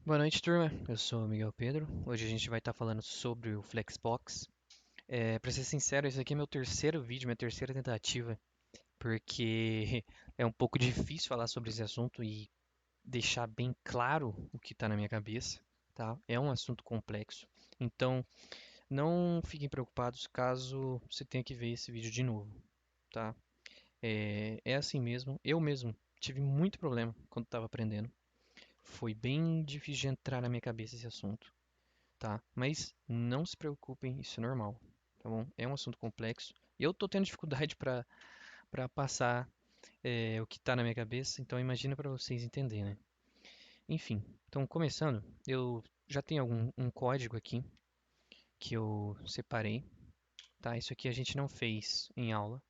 Boa noite, turma. Eu sou o Miguel Pedro. Hoje a gente vai estar falando sobre o Flexbox. Para ser sincero, esse aqui é meu terceiro vídeo, minha terceira tentativa, porque é um pouco difícil falar sobre esse assunto e deixar bem claro o que está na minha cabeça, tá? É um assunto complexo, então não fiquem preocupados caso você tenha que ver esse vídeo de novo, tá? É assim mesmo. Eu mesmo tive muito problema quando estava aprendendo. Foi bem difícil de entrar na minha cabeça esse assunto. Tá? Mas não se preocupem, isso é normal, tá bom? É um assunto complexo. Eu tô tendo dificuldade para passar o que tá na minha cabeça, então imagina para vocês entenderem, né? Enfim, então começando, eu já tenho um código aqui que eu separei, tá? Isso aqui a gente não fez em aula,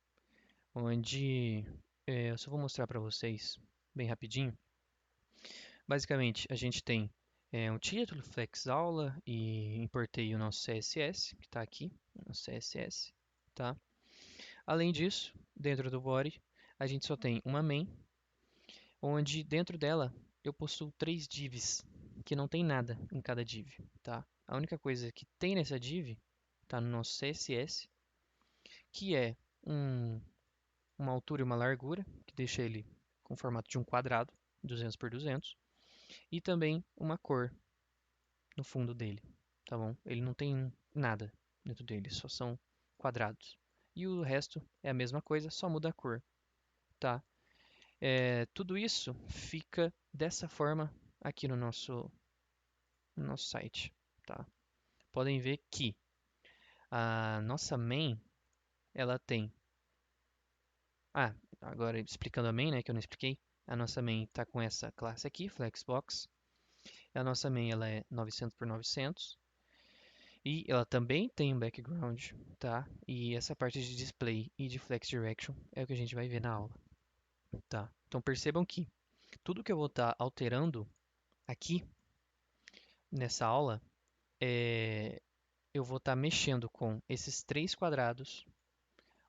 onde eu só vou mostrar para vocês bem rapidinho. Basicamente, a gente tem um título, Flex Aula, e importei o nosso CSS, que está aqui, o CSS, tá? Além disso, dentro do body, a gente só tem uma main, onde dentro dela eu possuo três divs, que não tem nada em cada div, tá? A única coisa que tem nessa div está no nosso CSS, que é um, uma altura e uma largura, que deixa ele com o formato de um quadrado, 200 por 200, e também uma cor no fundo dele, tá bom? Ele não tem nada dentro dele, só são quadrados. E o resto é a mesma coisa, só muda a cor, tá? Tudo isso fica dessa forma aqui no nosso site, tá? Podem ver que a nossa main, ela tem... Ah, agora explicando a main, né, que eu não expliquei. A nossa main está com essa classe aqui, Flexbox. A nossa main, ela é 900 por 900. E ela também tem um background, tá? E essa parte de display e de flex direction é o que a gente vai ver na aula, tá? Então percebam que tudo que eu vou estar alterando aqui nessa aula, eu vou estar mexendo com esses três quadrados,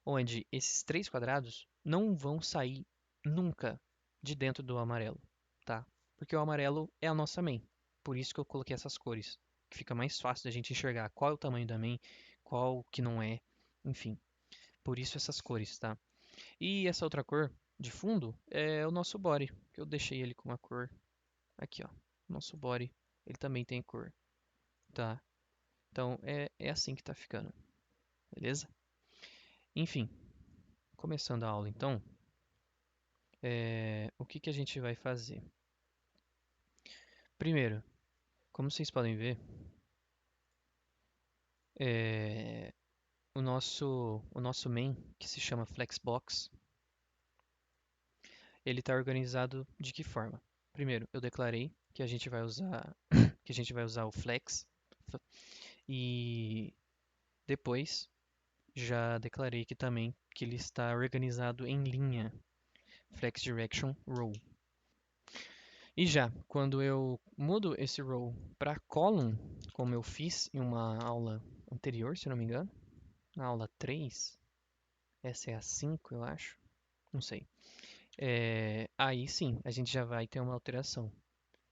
onde esses três quadrados não vão sair nunca de dentro do amarelo, tá? Porque o amarelo é a nossa main. Por isso que eu coloquei essas cores, que fica mais fácil da gente enxergar qual é o tamanho da main, qual que não é, enfim. Por isso essas cores, tá? E essa outra cor de fundo é o nosso body, que eu deixei ele com uma cor aqui, ó. Nosso body, ele também tem cor, tá? Então é assim que tá ficando, beleza? Enfim, começando a aula então, o que que a gente vai fazer? Primeiro, como vocês podem ver, é, o nosso main, que se chama Flexbox, ele está organizado de que forma? Primeiro, eu declarei que a gente vai usar que a gente vai usar o flex e depois já declarei aqui também que ele está organizado em linha, flex direction row. E já quando eu mudo esse row para column, como eu fiz em uma aula anterior, se não me engano, na aula 3, essa é a 5, eu acho, não sei. Aí sim, a gente já vai ter uma alteração,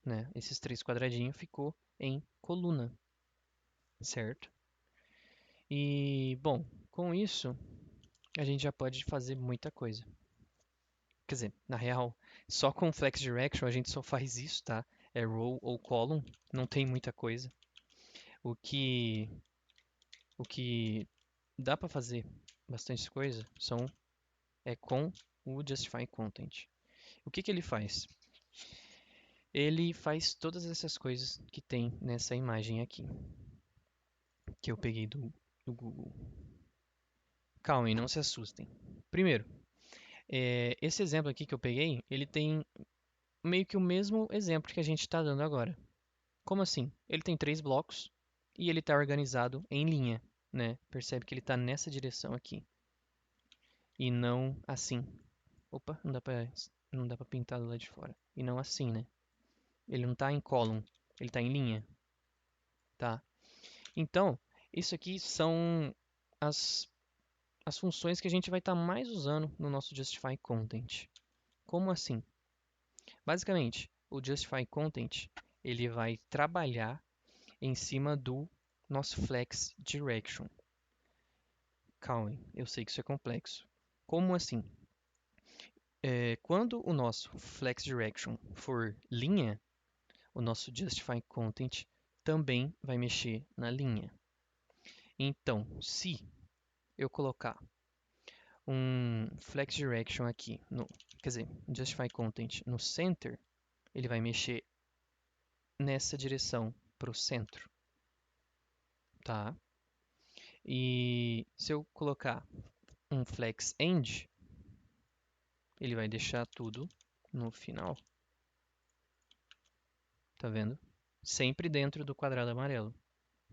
né? Esses três quadradinhos ficou em coluna, certo? E, bom, com isso, a gente já pode fazer muita coisa. Quer dizer, na real, só com Flex Direction a gente só faz isso, tá? É row ou column, não tem muita coisa. O que, o que dá para fazer bastante coisa é com o Justify Content. O que que ele faz? Ele faz todas essas coisas que tem nessa imagem aqui, que eu peguei do Google. Calmem, não se assustem. Primeiro, esse exemplo aqui que eu peguei, ele tem meio que o mesmo exemplo que a gente está dando agora. Como assim? Ele tem três blocos e ele está organizado em linha, né? Percebe que ele está nessa direção aqui e não assim. Opa, não dá para pintar do lado de fora. E não assim, né? Ele não está em column, ele está em linha, tá? Então, isso aqui são as, as funções que a gente vai estar mais usando no nosso Justify Content. Como assim? Basicamente, o Justify Content ele vai trabalhar em cima do nosso flex direction. Calma, eu sei que isso é complexo. Como assim? Quando o nosso flex direction for linha, o nosso justify content também vai mexer na linha. Então, se eu colocar um flex direction aqui, quer dizer, justify content no center, ele vai mexer nessa direção para o centro, tá? E se eu colocar um flex end, ele vai deixar tudo no final, tá vendo? Sempre dentro do quadrado amarelo,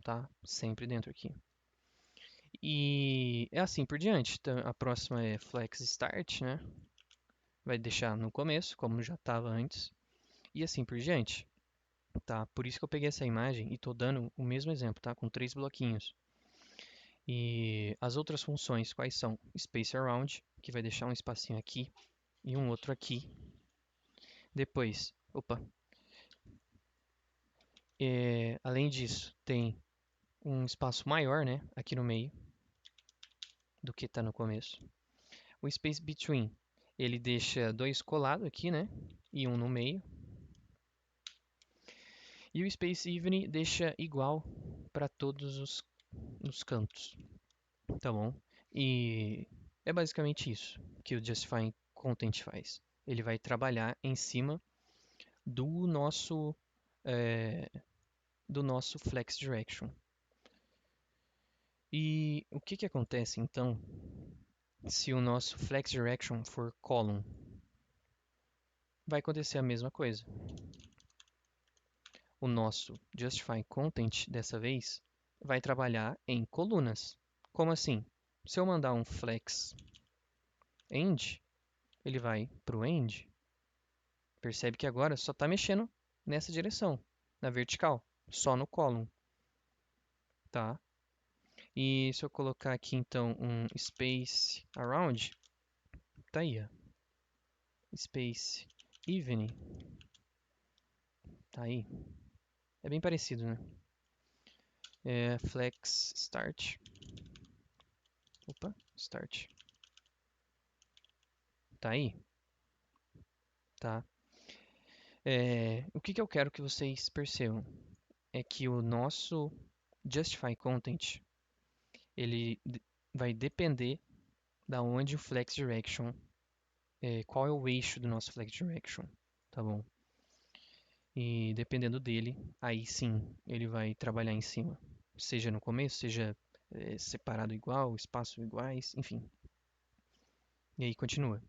tá? Sempre dentro aqui. E é assim por diante. Então, a próxima é flex start, né? Vai deixar no começo, como já estava antes. E assim por diante, tá? Por isso que eu peguei essa imagem e estou dando o mesmo exemplo, tá? Com 3 bloquinhos. E as outras funções, quais são? Space around, que vai deixar um espacinho aqui e um outro aqui. Depois, além disso, tem um espaço maior, né? Aqui no meio do que está no começo. O space between, ele deixa dois colados aqui, né? E um no meio. E o space even deixa igual para todos os cantos, tá bom? E é basicamente isso que o justifying content faz. Ele vai trabalhar em cima do nosso é, do nosso flex direction. E o que que acontece então se o nosso flex direction for column? Vai acontecer a mesma coisa. O nosso justify content dessa vez vai trabalhar em colunas. Como assim? Se eu mandar um flex end, ele vai para o end. Percebe que agora só está mexendo nessa direção, na vertical, só no column, tá? E se eu colocar aqui então um space around, tá aí, ó. Space even, tá aí. É bem parecido, né? Flex start. Start. Tá aí, tá? O que que eu quero que vocês percebam é que o nosso justify content ele vai depender da onde o flex direction, qual é o eixo do nosso flex direction, tá bom? E dependendo dele, aí sim ele vai trabalhar em cima, seja no começo, seja separado igual, espaço iguais, enfim. E aí continua.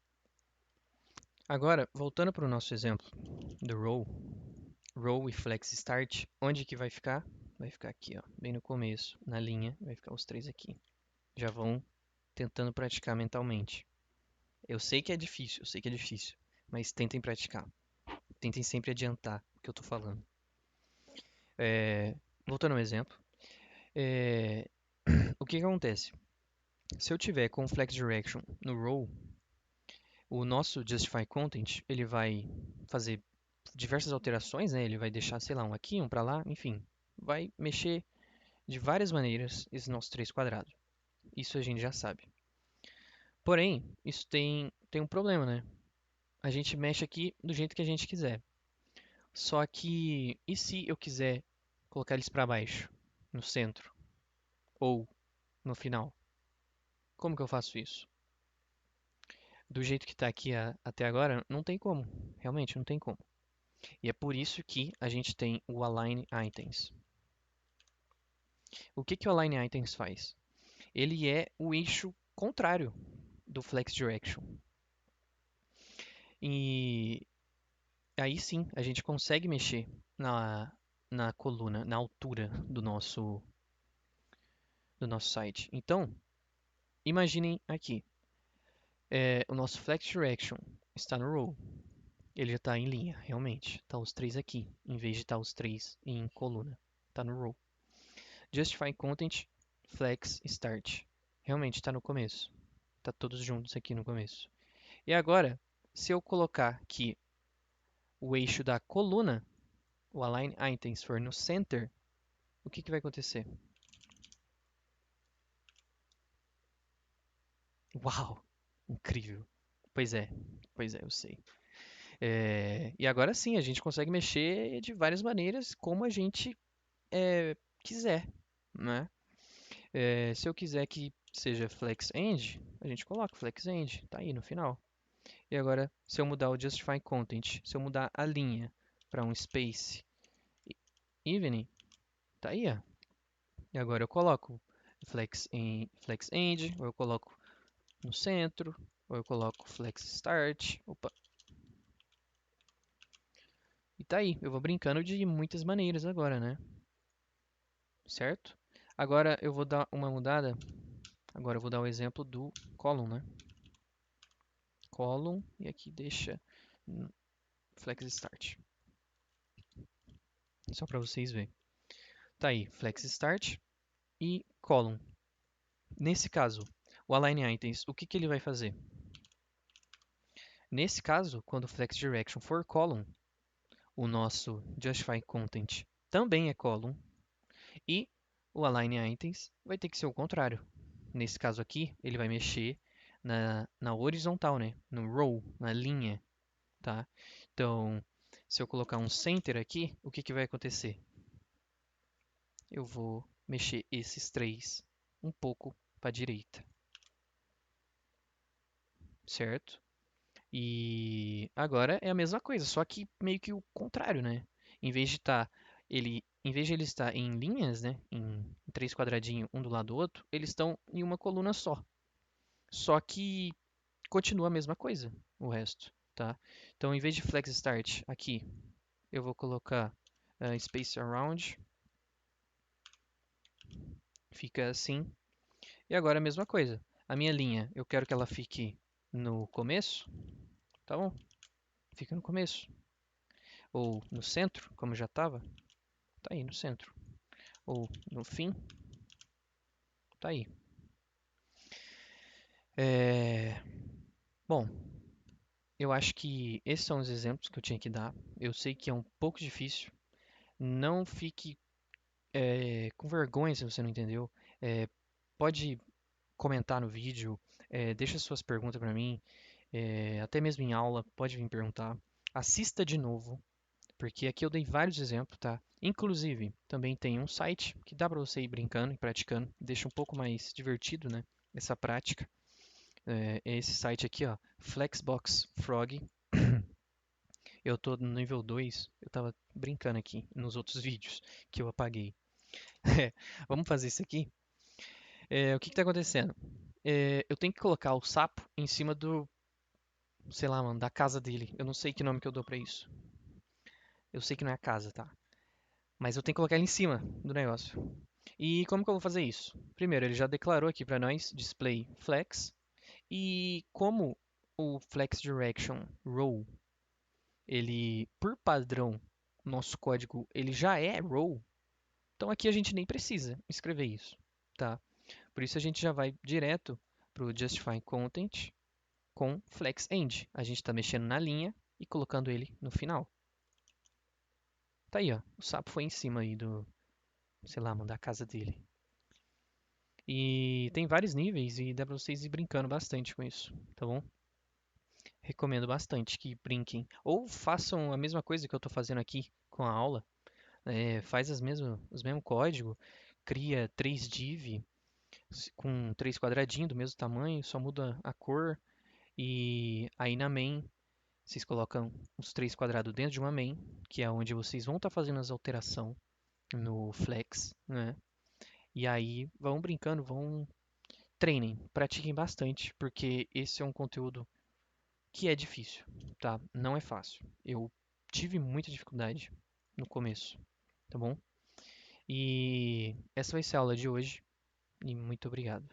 Agora, voltando para o nosso exemplo do row e flex start, onde que vai ficar? Vai ficar aqui, ó, bem no começo, na linha, vai ficar os três aqui. Já vão tentando praticar mentalmente. Eu sei que é difícil, eu sei que é difícil, mas tentem praticar. Tentem sempre adiantar o que eu estou falando. Voltando ao exemplo, é, o que que acontece? Se eu tiver com flex direction no row, o nosso justify content ele vai fazer diversas alterações, né? Ele vai deixar, sei lá, um aqui, um para lá, enfim, vai mexer de várias maneiras esse nosso 3 quadrado. Isso a gente já sabe. Porém, isso tem um problema, né? A gente mexe aqui do jeito que a gente quiser. Só que, e se eu quiser colocar eles para baixo, no centro ou no final? Como que eu faço isso? Do jeito que está aqui até agora, não tem como. Realmente, não tem como. E é por isso que a gente tem o Align Items. O que que o Align Items faz? Ele é o eixo contrário do Flex Direction. E aí sim, a gente consegue mexer na coluna, na altura do nosso site. Então, imaginem aqui, o nosso Flex Direction está no row. Ele já está em linha, realmente. Está os três aqui, em vez de estar os três em coluna. Está no row. Justify Content, Flex, Start. Realmente está no começo. Está todos juntos aqui no começo. E agora, se eu colocar aqui o eixo da coluna, o align items for no center, o que vai acontecer? Uau! Incrível. Pois é, pois é, eu sei. E agora sim, a gente consegue mexer de várias maneiras, como a gente quiser, né? Se eu quiser que seja flex end, a gente coloca flex end, tá aí no final. E agora, se eu mudar o justify content, se eu mudar a linha para um space evening, tá aí, ó. E agora eu coloco flex end, ou eu coloco no centro, ou eu coloco flex start. Opa, e tá aí. Eu vou brincando de muitas maneiras agora, né? Certo? Agora eu vou dar uma mudada. Agora eu vou dar o exemplo do column, né? Column, e aqui deixa flex start. Só para vocês verem. Tá aí, flex start e column. Nesse caso, o align items, o que ele vai fazer? Nesse caso, quando o flex direction for column, o nosso justify content também é column e o align items vai ter que ser o contrário. Nesse caso aqui, ele vai mexer na horizontal, né? No row, na linha, tá? Então, se eu colocar um center aqui, o que vai acontecer? Eu vou mexer esses três um pouco para a direita, certo? E agora é a mesma coisa, só que meio que o contrário, né? Em vez de em vez de ele estar em linhas, né, em três quadradinhos um do lado do outro, eles estão em uma coluna só. Só que continua a mesma coisa, o resto, tá? Então, em vez de flex start aqui, eu vou colocar space around, fica assim. E agora a mesma coisa. A minha linha, eu quero que ela fique no começo, tá bom? Fica no começo. Ou no centro, como já estava, tá aí no centro. Ou no fim, tá aí. É... Bom, eu acho que esses são os exemplos que eu tinha que dar. Eu sei que é um pouco difícil. Não fique com vergonha se você não entendeu. É, pode comentar no vídeo, deixa suas perguntas para mim, até mesmo em aula, pode vir perguntar. Assista de novo, porque aqui eu dei vários exemplos, tá? Inclusive, também tem um site que dá para você ir brincando e praticando, deixa um pouco mais divertido, né? Essa prática. É esse site aqui, ó, Flexbox Frog. Eu tô no nível 2, eu tava brincando aqui nos outros vídeos que eu apaguei. Vamos fazer isso aqui? O que que tá acontecendo? Eu tenho que colocar o sapo em cima sei lá, mano, da casa dele. Eu não sei que nome que eu dou pra isso. Eu sei que não é a casa, tá? Mas eu tenho que colocar ele em cima do negócio. E como que eu vou fazer isso? Primeiro, ele já declarou aqui para nós display flex. E como o flex direction row, ele por padrão, nosso código, ele já é row, então aqui a gente nem precisa escrever isso, tá? Por isso a gente já vai direto para o justify content com flex end. A gente está mexendo na linha e colocando ele no final. Tá aí, ó. O sapo foi em cima aí sei lá, mano, da casa dele. E tem vários níveis e dá pra vocês ir brincando bastante com isso, tá bom? Recomendo bastante que brinquem. Ou façam a mesma coisa que eu estou fazendo aqui com a aula. Faz os mesmos código, cria três div com três quadradinhos do mesmo tamanho, só muda a cor. E aí na main, vocês colocam os três quadrados dentro de uma main, que é onde vocês vão estar fazendo as alterações no flex, né? E aí vão brincando, vão treinem, pratiquem bastante, porque esse é um conteúdo que é difícil, tá? Não é fácil. Eu tive muita dificuldade no começo, tá bom? E essa vai ser a aula de hoje e muito obrigado.